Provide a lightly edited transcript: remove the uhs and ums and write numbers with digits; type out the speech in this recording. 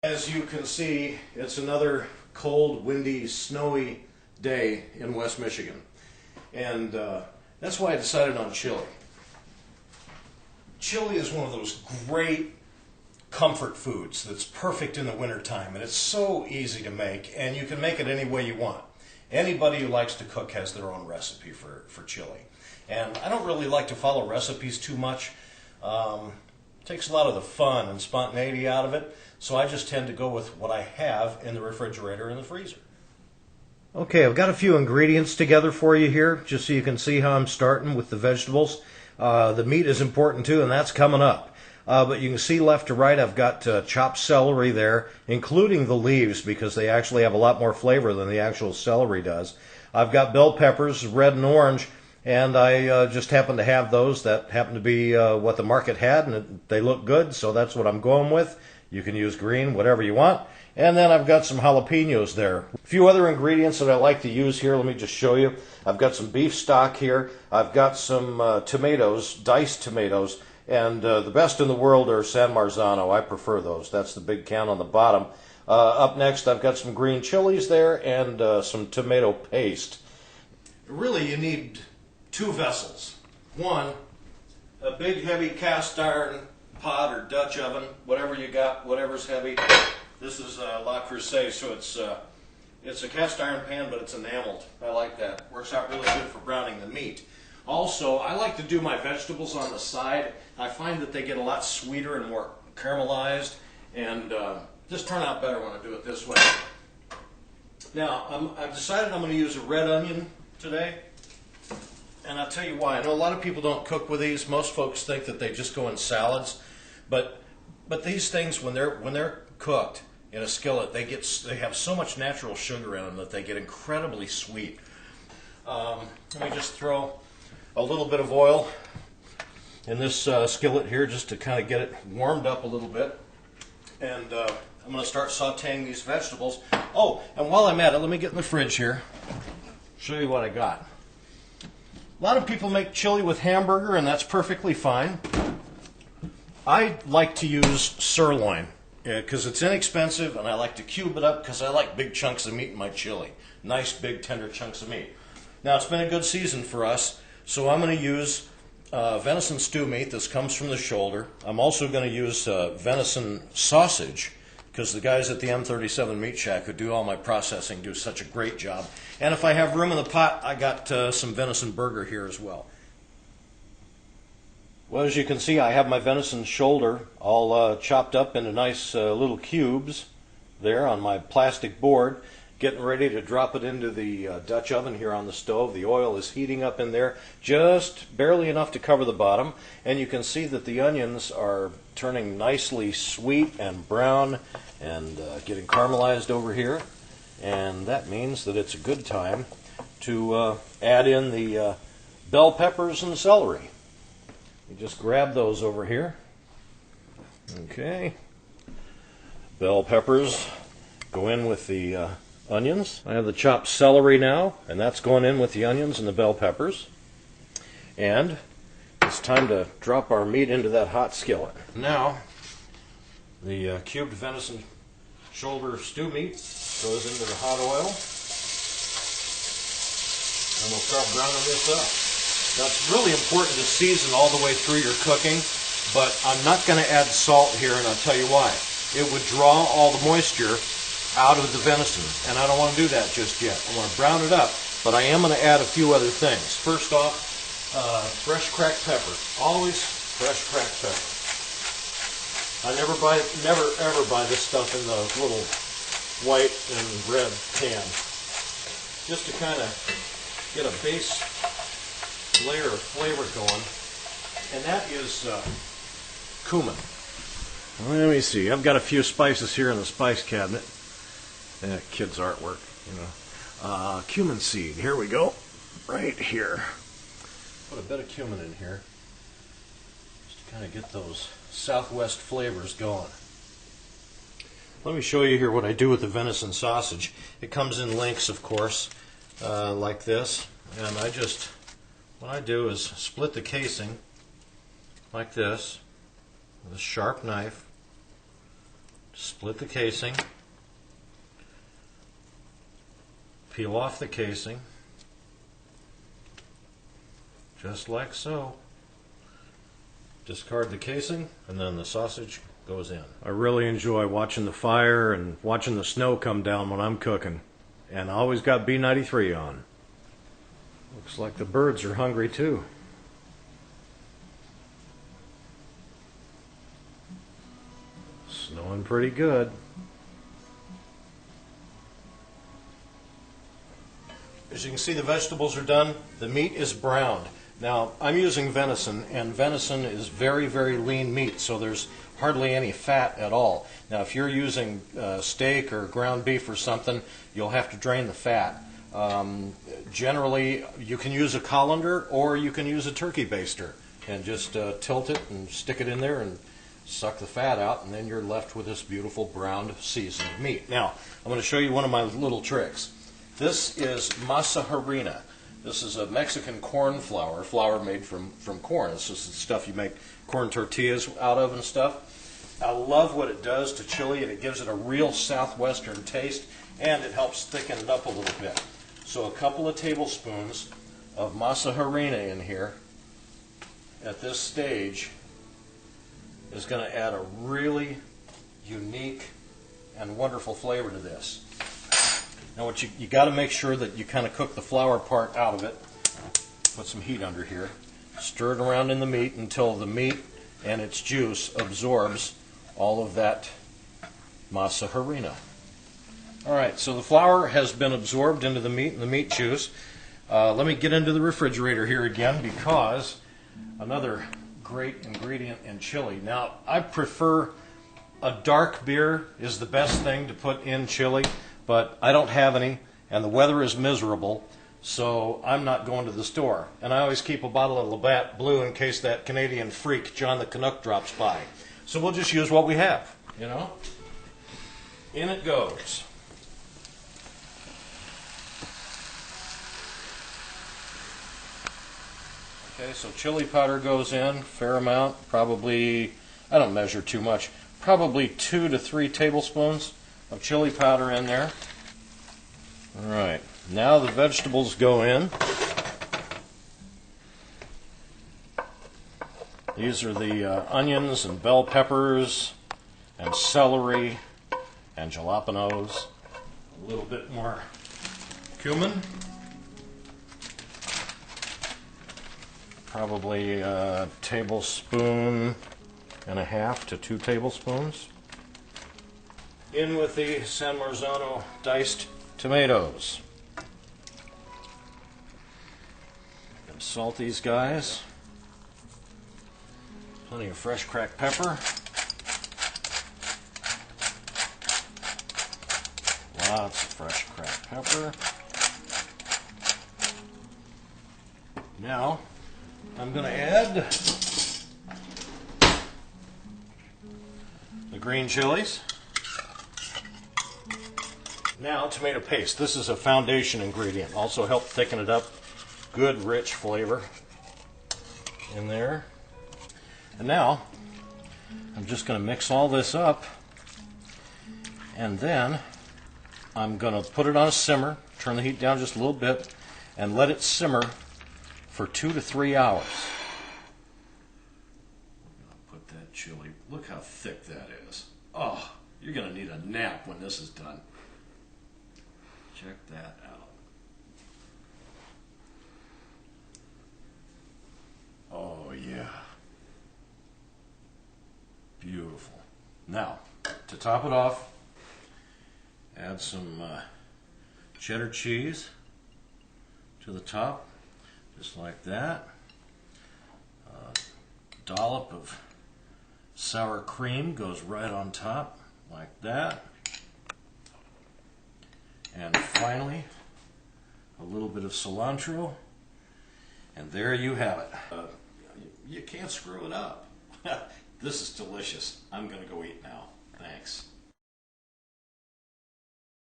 As you can see, it's another cold, windy, snowy day in West Michigan. And that's why I decided on chili. Chili is one of those great comfort foods that's perfect in the wintertime, and it's so easy to make, and you can make it any way you want. Anybody who likes to cook has their own recipe for chili. And I don't really like to follow recipes too much. Takes a lot of the fun and spontaneity out of it, so I just tend to go with what I have in the refrigerator and the freezer. Okay, I've got a few ingredients together for you here, just so you can see how I'm starting with the vegetables. The meat is important too, and that's coming up. But you can see left to right I've got chopped celery there, including the leaves, because they actually have a lot more flavor than the actual celery does. I've got bell peppers, red and orange, and I just happen to have those. That happen to be what the market had, and they look good, so that's what I'm going with. You can use green, whatever you want. And then I've got some jalapenos there. A few other ingredients that I like to use here, let me just show you. I've got some beef stock here. I've got some tomatoes, diced tomatoes, and the best in the world are San Marzano. I prefer those. That's the big can on the bottom. Up next, I've got some green chilies there and some tomato paste. Really, you need two vessels. One, a big heavy cast iron pot or Dutch oven, whatever you got, whatever's heavy. This is La Creuset, so it's a cast iron pan, but it's enameled. I like that. Works out really good for browning the meat. Also, I like to do my vegetables on the side. I find that they get a lot sweeter and more caramelized, and just turn out better when I do it this way. Now, I've decided I'm going to use a red onion today. And I'll tell you why. I know a lot of people don't cook with these. Most folks think that they just go in salads, but these things, when they're cooked in a skillet, they have so much natural sugar in them that they get incredibly sweet. Let me just throw a little bit of oil in this skillet here, just to kind of get it warmed up a little bit. And I'm going to start sauteing these vegetables. Oh, and while I'm at it, let me get in the fridge here, show you what I got. A lot of people make chili with hamburger, and that's perfectly fine. I like to use sirloin because it's inexpensive, and I like to cube it up because I like big chunks of meat in my chili. Nice, big, tender chunks of meat. Now, it's been a good season for us, so I'm going to use venison stew meat. This comes from the shoulder. I'm also going to use venison sausage, because the guys at the M37 Meat Shack who do all my processing do such a great job. And if I have room in the pot, I got some venison burger here as well. Well, as you can see, I have my venison shoulder all chopped up into nice little cubes there on my plastic board, getting ready to drop it into the Dutch oven here on the stove. The oil is heating up in there, just barely enough to cover the bottom, and you can see that the onions are turning nicely sweet and brown and getting caramelized over here, and that means that it's a good time to add in the bell peppers and celery. You just grab those over here. Okay. Bell peppers go in with the onions. I have the chopped celery now, and that's going in with the onions and the bell peppers. And it's time to drop our meat into that hot skillet. Now, the cubed venison shoulder stew meat goes into the hot oil, and we'll start browning this up. Now, it's really important to season all the way through your cooking, but I'm not going to add salt here, and I'll tell you why. It would draw all the moisture out of the venison, and I don't want to do that just yet. I want to brown it up, but I am going to add a few other things. First off, fresh cracked pepper. Always fresh cracked pepper. I never ever buy this stuff in the little white and red can. Just to kind of get a base layer of flavor going. And that is cumin. Let me see. I've got a few spices here in the spice cabinet. Kids' artwork, you know. Cumin seed. Here we go. Right here. Put a bit of cumin in here, just to kind of get those southwest flavors going. Let me show you here what I do with the venison sausage. It comes in links, of course, like this. And what I do is split the casing like this with a sharp knife. split the casing, peel off the casing, just like so. Discard the casing, and then the sausage goes in. I really enjoy watching the fire and watching the snow come down when I'm cooking. And I always got B93 on. Looks like the birds are hungry too. Snowing pretty good. As you can see, the vegetables are done. The meat is browned. Now, I'm using venison, and venison is very, very lean meat, so there's hardly any fat at all. Now, if you're using steak or ground beef or something, you'll have to drain the fat. Generally, you can use a colander or you can use a turkey baster and just tilt it and stick it in there and suck the fat out, and then you're left with this beautiful browned seasoned meat. Now, I'm going to show you one of my little tricks. This is masa harina. This is a Mexican corn flour, flour made from corn. This is the stuff you make corn tortillas out of and stuff. I love what it does to chili, and it gives it a real southwestern taste, and it helps thicken it up a little bit. So a couple of tablespoons of masa harina in here at this stage is going to add a really unique and wonderful flavor to this. Now what you got to make sure that you kind of cook the flour part out of it. Put some heat under here. Stir it around in the meat until the meat and its juice absorbs all of that masa harina. Alright, so the flour has been absorbed into the meat and the meat juice. Let me get into the refrigerator here again, because another great ingredient in chili. Now, I prefer a dark beer is the best thing to put in chili, but I don't have any, and the weather is miserable, so I'm not going to the store. And I always keep a bottle of Labatt Blue in case that Canadian freak, John the Canuck, drops by. So we'll just use what we have, you know? In it goes. Okay, so chili powder goes in, fair amount, probably, I don't measure too much, probably 2 to 3 tablespoons of chili powder in there. Alright, now the vegetables go in. These are the onions and bell peppers and celery and jalapenos. A little bit more cumin. Probably a tablespoon and a half to 2 tablespoons. In with the San Marzano diced tomatoes. And salt these guys. Plenty of fresh cracked pepper. Lots of fresh cracked pepper. Now, I'm going to add the green chilies. Now, tomato paste. This is a foundation ingredient. Also help thicken it up. Good, rich flavor in there. And now, I'm just going to mix all this up. And then, I'm going to put it on a simmer. Turn the heat down just a little bit. And let it simmer for 2 to 3 hours. Put that chili, look how thick that is. Oh, you're going to need a nap when this is done. Check that out. Oh yeah. Beautiful. Now, to top it off, add some cheddar cheese to the top. Just like that. Dollop of sour cream goes right on top, like that. And finally, a little bit of cilantro. And there you have it. You can't screw it up. This is delicious. I'm going to go eat now. Thanks.